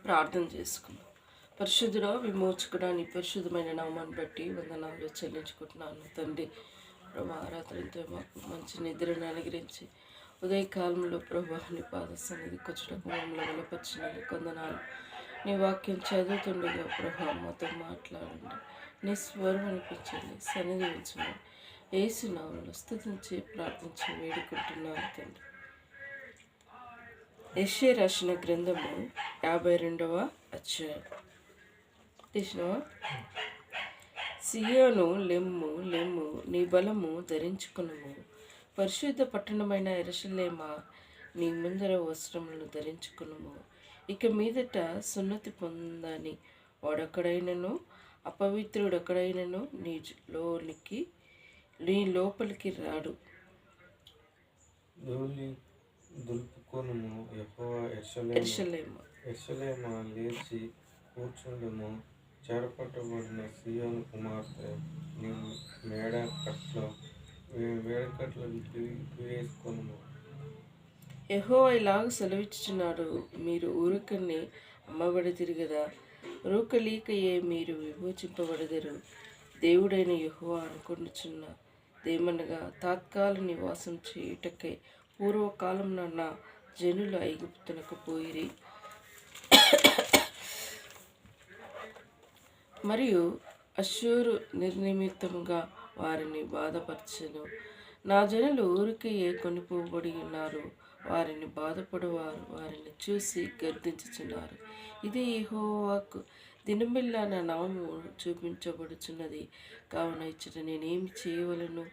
ప్రార్థన చేసుకుందాం. పరిశుద్ధుడా, విమోచకుడా, నీ పరిశుద్ధమైన నామాన్ని బట్టి వందనాలు చెల్లించుకుంటున్నాను తండ్రి. ప్రభా, రాత్రితో మాకు మంచి నిద్రను అనుగ్రహించి ఉదయకాలంలో ప్రభా నీ పాద సన్నిధికి వచ్చటకు మమ్మల్ని బలపరిచినందుకు వందనాలు. నీ వాక్యం చదువుతుండగా ప్రభా మాతో మాట్లాడండి, నీ స్వరం అనిపించండి, సన్నిధి ఉంచండి. యేసు నామములో స్తుతించి ప్రార్థించి వేడుకుంటున్నాను తండ్రి. యెషయా రాసిన గ్రంథము 52వ అధ్యాయం. తీసినవా? సియోను, లెమ్ము లెమ్ము, నీ బలము ధరించుకునుము. పరిశుద్ధ పట్టణమైన యెరూషలేమా, నీ ముందర వస్త్రములను ధరించుకునుము. ఇక మీదట సున్నతి పొందని వాడొక్కడైనను, అపవిత్రుడొక్కడైనను నీ లోపలికి రాడు. దులుపుకొనుము. యెహోవా యెరూషలేమా లేచి కూర్చుండుము. చెరపట్టబడిన సీయోను కుమార్తె, నీ వేడకట్లు విప్పివేసుకొనుము. యెహోవా ఇలాగ సెలవిచ్చుచున్నాడు, మీరు ఊరకనే అమ్మబడితిరి గదా, రూకలీకయే మీరు విమోచింపబడెదరు. దేవుడైన యెహోవా అనుకొనుచున్నదేమనగా, తాత్కాల నివాసం చేయుటకై పూర్వకాలమున నా జనులు ఐగుప్తునకు పోయిరి, మరియు అష్షూరు నిర్నిమిత్తముగా వారిని బాధపరచెను. నా జనులు ఊరికయే కొనిపోబడి ఉన్నారు, వారిని బాధపడువారు వారిని చూసి గర్దించుచున్నారు. ఇదే యెహోవాకు దినమెల్లా నా నామము చూపించబడుచున్నది, కావున ఇచ్చట నేనేమి చేయవలను?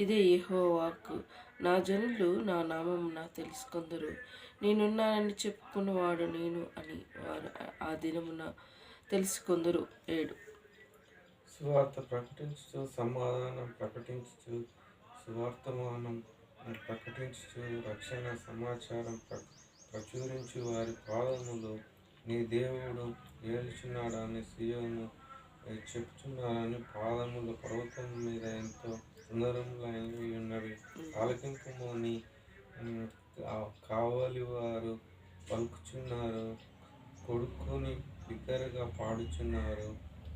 ఇదే యెహోవాకు, నా జనులు నా నామమున తెలుసుకొందరు, నేనున్నానని చెప్పుకున్నవాడు నేను అని వారు ఆ దినమున తెలుసుకొందరు. 7. సువార్త ప్రకటించుచు, సమాధానం ప్రకటించుచు, సువార్తమానం ప్రకటించుచు, రక్షణ సమాచారం ప్రచురించు వారి పాదములు నీ దేవుడు ఏలుచున్నాడని సియోను చెప్పుచున్నారని పాదములు పర్వతం మీద ఎంతో సుందరములైనవి ఉన్నవి. ఆలకింపుము, నీ కావలి వారు పలుకుచున్నారు, కొడుకుని బిగ్గరగా పాడుచున్నారు.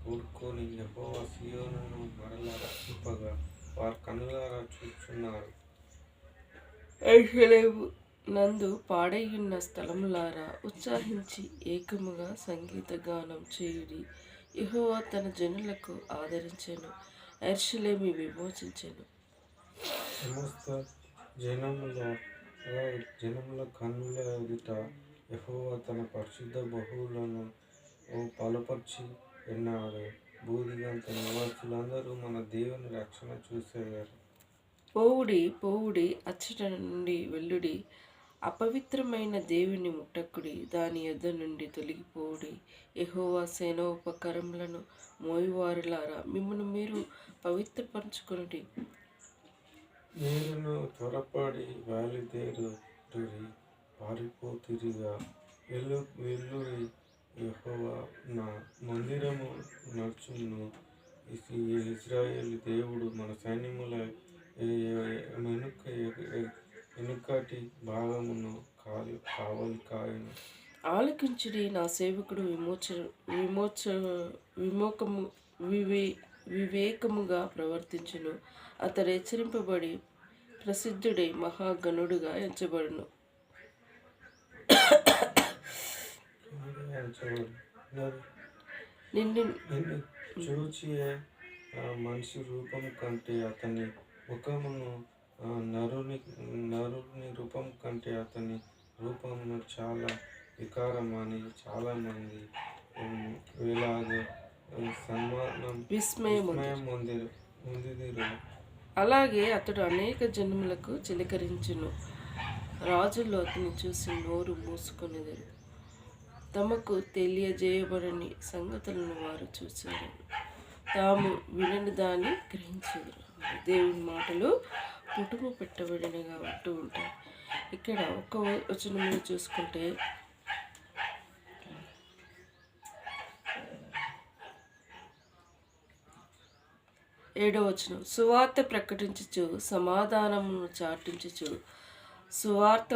కూడుకొని యెహోవా సియోనును మరలా రక్షింపగా వారు కన్నులారా చూచున్నారు. యెరూషలేము నందు పాడైయున్న స్థలములారా, ఉత్సాహించి ఏకముగా సంగీత గానం చేయుడి. యెహోవా తన జనులకు ఆదరించెను, యెరూషలేము విమోచించెను. సమస్త జనముల కన్నుల ఎదుట యెహోవా తన పరిశుద్ధ బహువులను బలపరిచి ఉన్నాడు. బూదిగంత నివాసులందరూ మన దేవుని రక్షణ చూసేవారు. పోవుడి పోవుడి, అచ్చట నుండి వెళ్ళుడి, అపవిత్రమైన దేవుని ముట్టకుడి, దాని యొద్ద నుండి తొలగిపోవుడి. యెహోవా సేనోపకరములను మోయువారులారా, మిమ్మును మీరు పవిత్రపరచుకొనుడి. మీరును త్వరపడి బయలుదేరుదురి, పారిపోతురిగా. వెళ్ళురి, యెహోవా నా మందిరము నడుచును. ఇశ్రాయేలు దేవుడు మన సైన్యముల వెనుకటి భాగమును కావలి కాయను. ఆలకించుడి, నా సేవకుడు వివేకముగా ప్రవర్తించును. అతడు హెచ్చరింపబడి ప్రసిద్ధుడై మహాగణుడుగా ఎంచబడును. నిన్ను చూచి మనిషి రూపం కంటే అతని ముఖమును, నరుని రూపం కంటే అతని రూపమును చాలా వికారమని చాలామంది వేలాది విస్మయం పొందిరు. అలాగే అతడు అనేక జన్మలకు చిలకరించును. రాజులు అతన్ని చూసి నోరు మూసుకొనిదరు, తమకు తెలియజేయబడని సంగతులను వారు చూశారు, తాము వినని దాన్ని గ్రహించారు. దేవుని మాటలు పుటుము పెట్టబడినగా ఉంటూ ఉంటాయి. ఇక్కడ ఒక్క వచనంలో చూసుకుంటే, 7వ వచనం, సువార్త ప్రకటించుచు, సమాధానమును చాటించుచు, సువార్త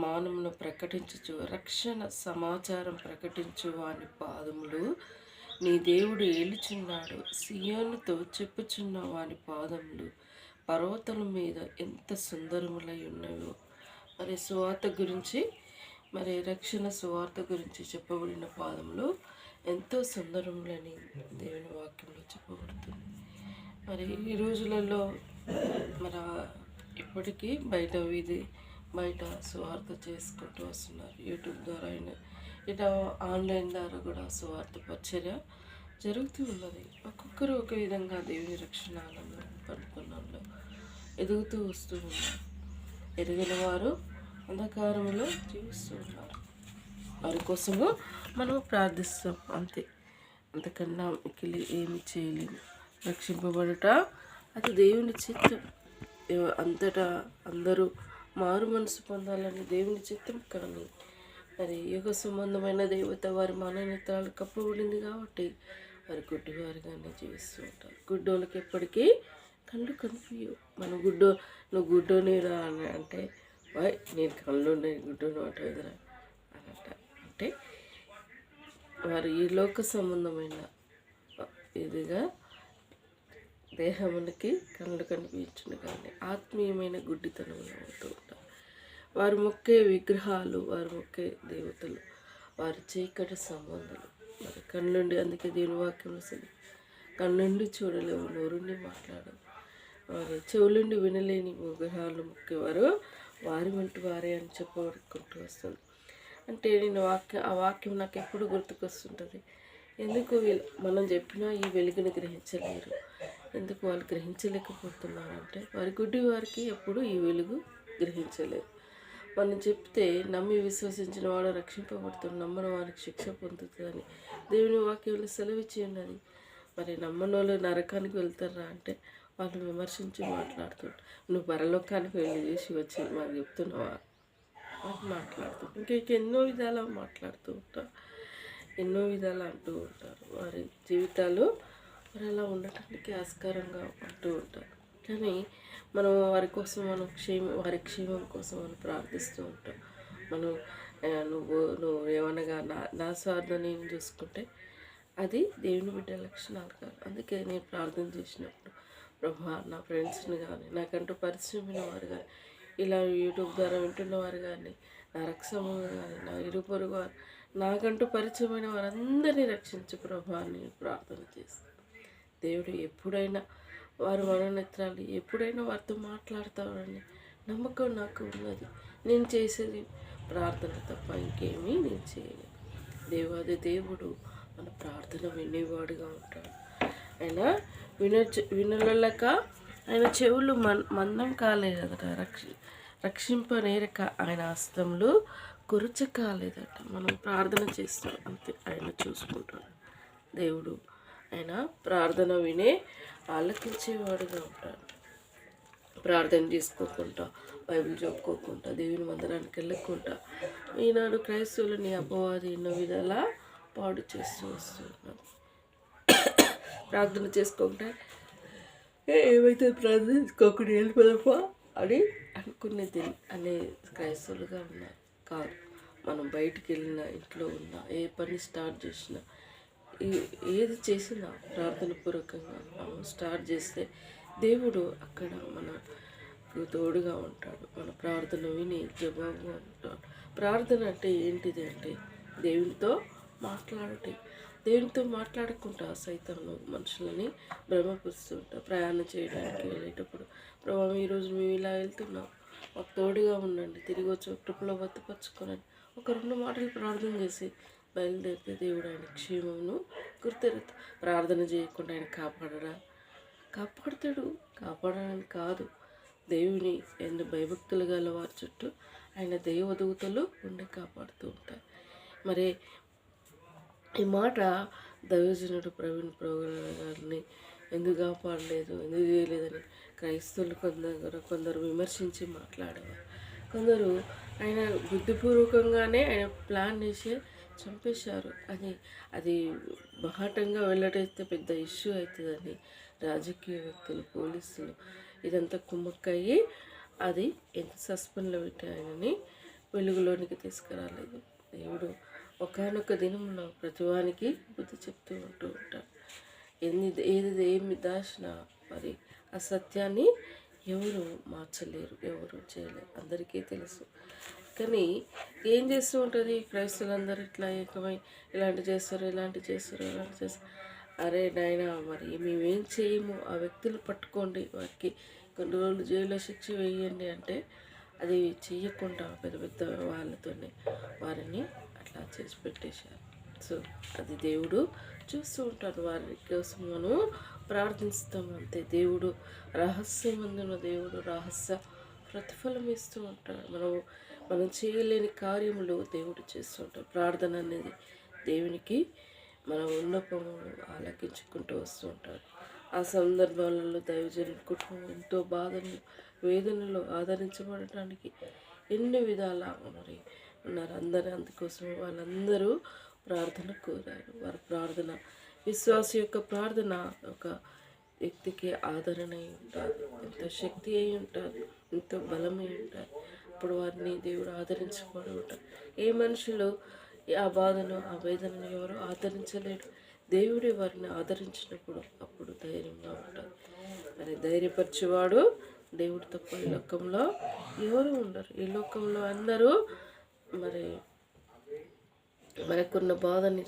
మానమును ప్రకటించుచు రక్షణ సమాచారం ప్రకటించు వాని పాదములు నీ దేవుడు ఏలుచున్నాడు. సియోనుతో చెప్పుచున్న వాని పాదములు పర్వతముల మీద ఎంత సుందరములై ఉన్నవో. మరి సువార్త గురించి, మరి రక్షణ సువార్త గురించి చెప్పబడిన పాదములు ఎంతో సుందరములని దేవుని వాక్యంలో చెప్పబడుతుంది. మరి ఈ రోజులలో మన ఇప్పటికీ బయట సువార్త చేసుకుంటూ వస్తున్నారు. యూట్యూబ్ ద్వారా అయినా ఇట్లా ఆన్లైన్ ద్వారా కూడా సువార్త పరిచర్య జరుగుతూ ఉన్నది. ఒక్కొక్కరు ఒక విధంగా దేవుని రక్షణ ఆనందం పడుకున్నంలో ఎదుగుతూ వస్తూ ఉన్నారు. ఎదిగిన వారు అంధకారంలో జీవిస్తూ ఉన్నారు. వారి కోసము మనం ప్రార్థిస్తాం అంతే, అంతకన్నా మిక్కిలి ఏమి చేయలేము. రక్షింపబడుట అది దేవుని చిత్తం. అంతటా అందరూ మారు మనసు పొందాలని దేవుని చిత్తం. కానీ మరి యుగ సంబంధమైన దేవత వారి మాననేత్రాలు కప్పబడింది కాబట్టి వారు గుడ్డివారిగానే జీవిస్తూ ఉంటారు. గుడ్డోళ్ళకి ఎప్పటికీ కళ్ళు కనిపించవు. మనం నువ్వు గుడ్డోనిరా అని అంటే నేను కళ్ళు గుడ్డోను అంట ఎదురా అని అంటే వారు ఈ లోక సంబంధమైన ఇదిగా దేహమునికి కళ్ళు కనిపించును కానీ ఆత్మీయమైన గుడ్డితనంలో ఉంటూ ఉంటారు. వారు మొక్కే విగ్రహాలు, వారు మొక్కే దేవతలు, వారి చీకటి సంబంధాలు. మరి కళ్ళుండి, అందుకే దేవుని వాక్యంలో కళ్ళుండి చూడలేవు, నోరుండి మాట్లాడవు, వారి చెవులుండి వినలేని విగ్రహాలు మొక్కేవారు వారి వంటి వారే అని చెప్పబడుకుంటూ వస్తుంది. అంటే ఆ వాక్యం నాకు ఎప్పుడు గుర్తుకొస్తుంటుంది. ఎందుకు మనం చెప్పినా ఈ వెలుగుని గ్రహించలేరు, ఎందుకు వాళ్ళు గ్రహించలేకపోతున్నారంటే వారి గుడ్డి వారికి ఎప్పుడు ఈ వెలుగు గ్రహించలేరు. మనం చెప్తే నమ్మి విశ్వసించిన వాడు రక్షింపబడుతుంది, నమ్మని వారికి శిక్ష పొందుతుందని దేవుని వాక్యంలో సెలవిచ్చి ఉన్నది. మరి నమ్మని వాళ్ళు నరకానికి వెళ్తారా అంటే వాళ్ళు విమర్శించి మాట్లాడుతుంటారు. నువ్వు పరలోకానికి వెళ్ళి చేసి వచ్చి మాకు చెప్తున్నావా అని మాట్లాడుతూ ఎన్నో విధాలు మాట్లాడుతూ ఉంటారు, ఎన్నో విధాలు అంటూ ఉంటారు. వారి జీవితాలు మరి అలా ఉండటానికి ఆస్కారంగా ఉంటూ ఉంటారు. కానీ మనం వారి కోసం వారి క్షేమం కోసం మనం ప్రార్థిస్తూ ఉంటాం. మనం నువ్వు ఏమనగా నా స్వార్థం నేను చూసుకుంటే అది దేవుని బిడ్డ లక్షణాలు కాదు. అందుకే నేను ప్రార్థన చేసినప్పుడు ప్రభా నా ఫ్రెండ్స్ని కానీ, నాకంటూ పరిచయమైన వారు కానీ, ఇలా యూట్యూబ్ ద్వారా వింటున్న వారు కానీ, నా రక్షము కానీ, నా ఇరుపొరు వారు, నాకంటూ పరిచయమైన వారందరినీ రక్షించు ప్రభా అని ప్రార్థన చేస్తాను. దేవుడు ఎప్పుడైనా వారు మనోనేత్రాలు ఎప్పుడైనా వారితో మాట్లాడతారని నమ్మకం నాకు ఉన్నది. నేను చేసేది ప్రార్థన తప్ప ఇంకేమీ నేను చేయలేదు. దేవాది దేవుడు మన ప్రార్థన వినేవాడుగా ఉంటాడు. ఆయన వినలేక ఆయన చెవులు మందం కాలేదట, రక్షింపనేరక ఆయన హస్తములు కురుచ కాలేదట. మనం ప్రార్థన చేస్తాం అంతే, ఆయన చూసుకుంటాడు. దేవుడు ఆయన ప్రార్థన వినే ఆలకించేవాడుగా ఉంటాడు. ప్రార్థన చేసుకోకుండా, బైబిల్ చెప్పుకోకుండా, దేవుని మందిరానికి వెళ్ళకుండా ఈనాడు క్రైస్తవులని అపవాది ఎన్నో విధాలా పాడు చేస్తూ వస్తున్నాడు. ప్రార్థన చేసుకోకుండా ఏమైతే ప్రార్థన చేసుకోకుండా వెళ్ళిపోదప్పా అని అనుకునేది అనే క్రైస్తవులుగా ఉన్నారు. కాదు, మనం బయటికి వెళ్ళినా, ఇంట్లో ఉన్నా, ఏ పని స్టార్ట్ చేసినా, ఏది చేసినా ప్రార్థన పూర్వకంగా మనం స్టార్ట్ చేస్తే దేవుడు అక్కడ మనకు తోడుగా ఉంటాడు. మన ప్రార్థన విని జవాబుగా ఉంటాడు. ప్రార్థన అంటే ఏంటిది అంటే దేవునితో మాట్లాడటం. దేవునితో మాట్లాడకుండా సైతాను మనుషులని భ్రమపరుస్తూ ఉంటారు. ప్రయాణం చేయడానికి వెళ్ళేటప్పుడు ప్రభావ ఈరోజు మేము ఇలా వెళ్తున్నాం, మాకు తోడుగా ఉండండి, తిరిగి వచ్చి ట్రిప్లో భద్రపరచుకోనండి, ఒక 2 మాటలు ప్రార్థన చేసి బయలుదేరితే దేవుడు ఆయన క్షేమమును గుర్తెరుతాడు. ప్రార్థన చేయకుండా ఆయన కాపాడతాడు. కాపాడడానికి కాదు, దేవుని ఎన్ని భయభక్తులు గల వారి చుట్టూ ఆయన దైవదూతలు ఉండి కాపాడుతూ ఉంటారు. మరి ఈ మాట దైవజనుడు ప్రవీణ్ గారిని ఎందుకు కాపాడలేదు, ఎందుకు చేయలేదని క్రైస్తవులు కొందరు విమర్శించి మాట్లాడేవారు. కొందరు ఆయన బుద్ధిపూర్వకంగానే ఆయన ప్లాన్ చేసి చంపేశారు. అది బహాటంగా వెళ్ళటైతే పెద్ద ఇష్యూ అవుతుందని రాజకీయ వ్యక్తులు, పోలీసులు ఇదంతా కుమ్మక్కయ్యి అది ఎంత సస్పెన్లో పెట్టి ఆయనని వెలుగులోనికి తీసుకురాలేదు. దేవుడు ఒకానొక దినంలో ప్రతివానికి బుద్ధి చెప్తూ ఉంటాడు. ఏమి దాచినా మరి ఆ సత్యాన్ని ఎవరు మార్చలేరు, ఎవరు చేయలేరు, అందరికీ తెలుసు. కానీ ఏం చేస్తూ ఉంటుంది, క్రైస్తవులందరూ ఇట్లా ఏకమై ఇలాంటి చేస్తారు, ఇలాంటి చేస్తారు. అరే నాయనా, మరి మేమేం చేయము, ఆ వ్యక్తులు పట్టుకోండి, వారికి కొన్ని రోజులు జైల్లో శిక్ష వేయండి అంటే అది చెయ్యకుండా పెద్ద పెద్ద వాళ్ళతోనే వారిని అట్లా చేసి పెట్టేశారు. సో అది దేవుడు చూస్తూ ఉంటాడు. వారి కోసం మనం ప్రార్థిస్తాం అంతే. దేవుడు రహస్యమందున దేవుడు రహస్య ప్రతిఫలం ఇస్తూ ఉంటాడు. మనం చేయలేని కార్యములు దేవుడు చేస్తూ ఉంటాడు. ప్రార్థన అనేది దేవునికి మన ఉన్నపము ఆలకించుకుంటూ వస్తూ ఉంటాడు. ఆ సందర్భాలలో దైవజనుల కుటుంబం ఎంతో బాధలు వేదనలో ఆదరించబడటానికి ఎన్ని విధాల మరి ఉన్నారు. అందుకోసమే వాళ్ళందరూ ప్రార్థన కోరారు. వారి ప్రార్థన, విశ్వాస యొక్క ప్రార్థన ఒక వ్యక్తికి ఆదరణ అయి ఉంటుంది, ఎంతో శక్తి అయి ఉంటుంది, ఎంతో బలమై ఉంటుంది. అప్పుడు వారిని దేవుడు ఆదరించబడి ఉంటారు. ఏ మనుషులు ఆ బాధను, ఆ వేదనను ఎవరు ఆదరించలేడు. దేవుడే వారిని ఆదరించినప్పుడు అప్పుడు ధైర్యంగా ఉంటుంది. మరి ధైర్యపరిచేవాడు దేవుడు తప్ప ఈ లోకంలో ఎవరు ఉండరు. ఈ లోకంలో అందరూ మరి మనకున్న బాధని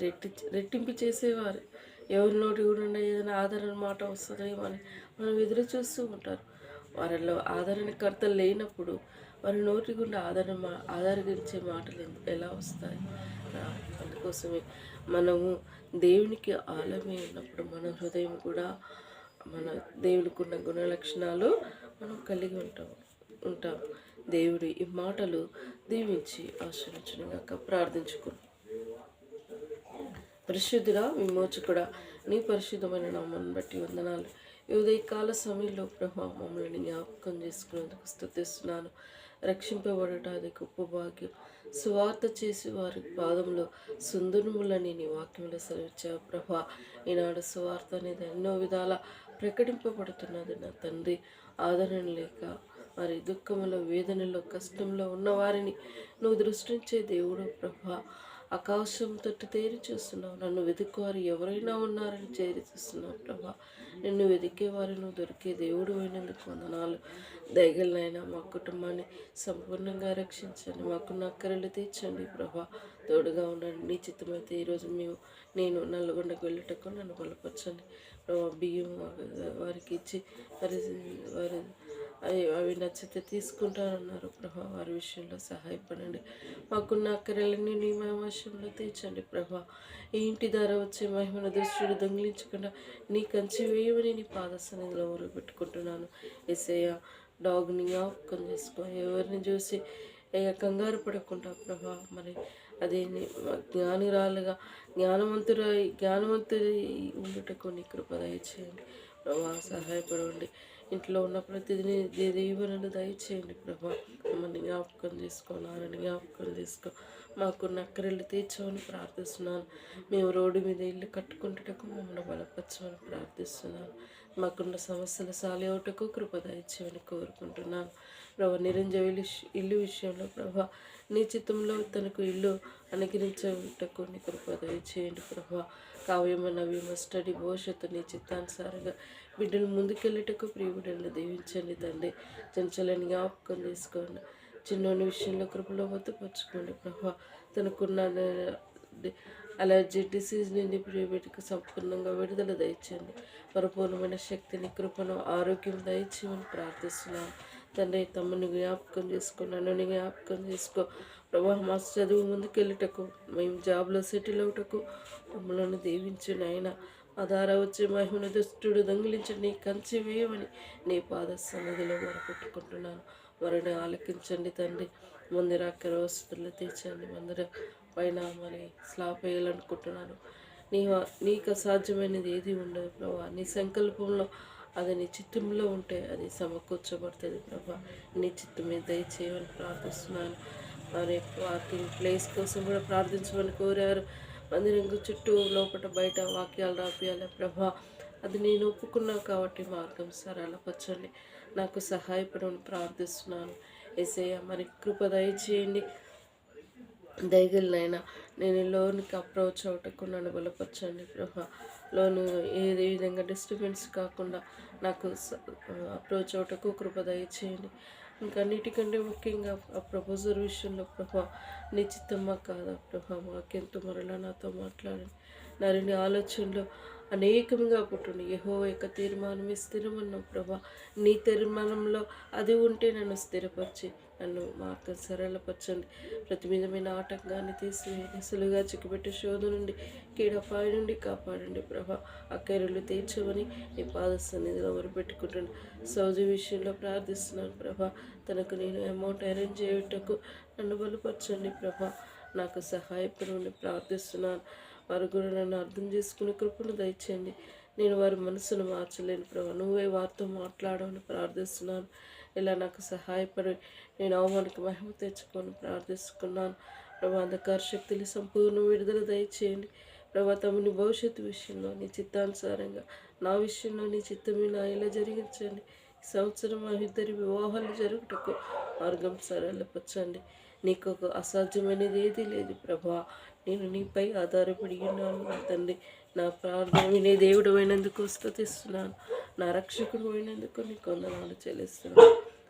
రెట్టింపు చేసేవారు. ఎవరి నోటి కూడా ఏదైనా ఆదరణ మాట వస్తుందేమో అని మనం ఎదురు చూస్తూ ఉంటారు. వారిలో ఆదరణకర్త లేనప్పుడు వారి నోటి గుండా ఆదరించే మాటలు ఎలా వస్తాయి? అందుకోసమే మనము దేవునికి ఆలమై ఉన్నప్పుడు మన హృదయం కూడా మన దేవునికి ఉన్న గుణ లక్షణాలు మనం కలిగి ఉంటాం. దేవుడి ఈ మాటలు దీవించి ఆశీర్వచనంగా ప్రార్థించుకున్నాం. పరిశుద్ధుడా, విమోచకుడా, నీ పరిశుద్ధమైన నామాన్ని బట్టి వందనాలు. ఈ ఉదయకాల సమయంలో ప్రభా మమ్మల్ని జ్ఞాపకం చేసుకునేందుకు స్తుతిస్తున్నాను. రక్షింపబడట అది గొప్ప భాగ్యం. సువార్త చేసి వారి పాదంలో సుందరములని నీ వాక్యంలో సెలవిచ్చావు ప్రభా. ఈనాడు సువార్త అనేది ఎన్నో విధాల ప్రకటింపబడుతున్నది నా తండ్రి. ఆదరణ లేక వారి దుఃఖంలో, వేదనలో, కష్టంలో ఉన్న వారిని నువ్వు దృష్టించే దేవుడు ప్రభా. ఆకాశం తట్టు తేరి చూస్తున్నావు. నన్ను వెతుకువారు ఎవరైనా ఉన్నారని చేరి చూస్తున్నావు ప్రభా. నిన్ను వెతికేవారు నువ్వు దొరికే దేవుడు అయినందుకు వందనాలు. దయగలనైనా మా కుటుంబాన్ని సంపూర్ణంగా రక్షించండి. మాకున్న అక్కరలు తీర్చండి ప్రభా. తోడుగా ఉండండి. నీ చిత్తమైతే ఈరోజు నేను నల్లగొండకు వెళ్ళటకు నన్ను బలపరచండి ప్రభా. బియ్యం వారికి ఇచ్చి వారి అవి నచ్చితే తీసుకుంటారన్నారు ప్రభా. వారి విషయంలో సహాయపడండి. మాకున్న అక్కరలన్నీ నీ మహిమవశంలో తీర్చండి ప్రభా. ఈ ఇంటి ద్వారా వచ్చే మహిమను దృష్టిని దొంగిలించకుండా నీ కంచి వేయమని నీ పాద సన్నిధిలో ఊరు పెట్టుకుంటున్నాను. యేసయ్య, డాగ్ని జ్ఞాపకం చేసుకో. ఎవరిని చూసి కంగారు పడకుండా ప్రభా. మరి అదే జ్ఞానురాలుగా జ్ఞానవంతుడి ఉండుటకు నీ కృప దయచేయండి ప్రభా. సహాయపడండి. ఇంట్లో ఉన్న ప్రతిదిని దీవెనలు దయచేయండి ప్రభా. మమ్మల్ని జ్ఞాపకం చేసుకో, నాన్నని జ్ఞాపకం చేసుకో. మాకున్న అక్కరలు తీర్చమని ప్రార్థిస్తున్నాను. మేము రోడ్డు మీద ఇల్లు కట్టుకుంటకు మమ్మల్ని బలపరచమని ప్రార్థిస్తున్నాను. మాకున్న సమస్యలు సాలేవటకు కృప దయచేయమని కోరుకుంటున్నాను ప్రభా. నిరంజన ఇల్లు విషయంలో ప్రభా నీ చిత్తంలో తనకు ఇల్లు అనుగ్రహించటకు నీ కృప దయచేయండి ప్రభా. కావ్యమ నవ్యమ స్టడీ భవిష్యత్తు నీ చిత్తానుసారంగా బిడ్డలు ముందుకెళ్ళటకు ప్రియ బిడ్డలను దీవించండి తండ్రి. చంచలని జ్ఞాపకం చేసుకోండి. చిన్నోని విషయంలో కృపలో పొందుపరచుకోండి ప్రభా. తనకున్న అలర్జీ డిసీజ్ నుండి ప్రియ బిడ్డకు సంపూర్ణంగా విడుదల దయచేయండి. పరిపూర్ణమైన శక్తిని, కృపను, ఆరోగ్యం దయచేయమని ప్రార్థిస్తున్నాను తండ్రి. తమ్ముని జ్ఞాపకం చేసుకో, నన్ను జ్ఞాపకం చేసుకో ప్రభా. మా చదువు ముందుకెళ్ళటకు, మేము జాబ్లో సెటిల్ అవుటకు మమ్మల్ని దీవించు నాయన. ఆధార వచ్చే మహిమను దుష్టుడు దొంగిలించి నీ కంచి వేయమని నీ పాద సన్నిధిలో మొరపెట్టుకుంటున్నాను. వారిని ఆలకించండి తండ్రి. మందిర అక్కర వసతులు తీర్చండి. మందిర పైన మరి స్లాబ్ వేయాలనుకుంటున్నాను. నీకు అసాధ్యమైనది ఏది ఉండదు ప్రభా. నీ సంకల్పంలో అది నీ చిత్తంలో ఉంటే అది సమకూర్చబడుతుంది ప్రభా. నీ చిత్తమే దయచేయమని ప్రార్థిస్తున్నాను. మరి వాకింగ్ ప్లేస్ కోసం కూడా ప్రార్థించమని కోరారు. మందిరం చుట్టూ లోపల బయట వాక్యాలు రాపియాలి ప్రభా. అది నేను ఒప్పుకున్నాను కాబట్టి మార్గం సరళపరచండి. నాకు సహాయపడమని ప్రార్థిస్తున్నాను. యేసయ్య మరి కృప దయచేయండి. దయగలనైనా నేను లోనికి అప్రోచ్ అవటకు నన్ను బలపరచండి ప్రభా. లోను ఏదే విధంగా డిస్టర్బెన్స్ కాకుండా నాకు అప్రోచ్ అవటకు కృప దయచేయండి. ఇంకా అన్నిటికంటే ముఖ్యంగా ఆ ప్రపోజల్ విషయంలో ప్రభా నీ చిత్తమ్మా కాదా ప్రభా, మాకెంతో మరలా నాతో మాట్లాడండి. నరిని ఆలోచనలో అనేకంగా పుట్టింది. యెహోవా యొక్క తీర్మానమే స్థిరమన్నావు ప్రభా. నీ తీర్మానంలో అది ఉంటే నన్ను స్థిరపరిచి నన్ను మార్గం సరళపరచండి. ప్రతి విధమైన ఆటంకాన్ని తీసివేయండి. సులువుగా చిక్కుపెట్టే శోధ నుండి కీడపాయ నుండి కాపాడండి ప్రభా. అక్కరలు తీర్చమని నీ పాద సన్నిధిలో మొరపెట్టుకుంటాను. సౌజీ విషయంలో ప్రార్థిస్తున్నాను ప్రభా. తనకు నేను అమౌంట్ అరేంజ్ చేయటకు నన్ను బలపరచండి ప్రభా. నాకు సహాయపడమని ప్రార్థిస్తున్నాను. వారు కూడా నన్ను అర్థం చేసుకునే కృపను దయచేయండి. నేను వారి మనసును మార్చలేను ప్రభా. నువ్వే వారితో మాట్లాడమని ప్రార్థిస్తున్నాను. ఇలా నాకు సహాయపడి నేను అవమానికి మహిమ తెచ్చుకొని ప్రార్థిస్తున్నాను ప్రభా. అంధకార శక్తులు సంపూర్ణ విడుదల దయచేయండి ప్రభా. తమని భవిష్యత్తు విషయంలో నీ చిత్తానుసారంగా నా విషయంలో నీ చిత్తమే నా ఇలా జరిగించండి. ఈ సంవత్సరం మా ఇద్దరి వివాహాలు జరుగుటకు మార్గం సరళపరచండి. నీకు ఒక అసాధ్యమైనది ఏదీ లేదు ప్రభా. నేను నీపై ఆధారపడి ఉన్నాను నా తండ్రి. నా ప్రార్థన వినే దేవుడు అయినందుకు స్తుతిస్తున్నాను. నా రక్షకుడు అయినందుకు నీకు వందనాలు చెల్లిస్తున్నాను.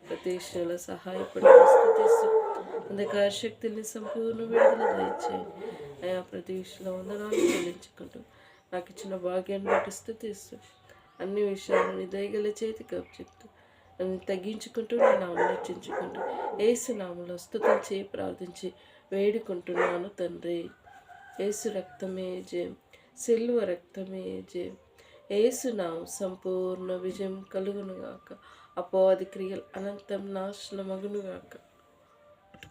ప్రతి విషయంలో సహాయపడి స్తుతిస్తూ అంధకార శక్తుల్ని సంపూర్ణ విడుదల దయచేయండి అయా. ప్రతి విషయంలో వందనాలు చెల్లించుకుంటూ నాకు ఇచ్చిన భాగ్యాన్ని బట్టి స్తుతిస్తూ అన్ని విషయాలని దయగల చేతికి అప్పచెప్తూ నన్ను తగ్గించుకుంటూ నేను ఆలోచించుకుంటూ యేసు నామములో స్తుతించి ప్రార్థించి వేడుకుంటున్నాను తండ్రి. యేసు రక్తమే జయం, సిల్వ రక్తమే జయం. యేసు నామం సంపూర్ణ విజయం కలుగునుగాక. అపవాది క్రియలు అనంతం నాశనమగునుగాక.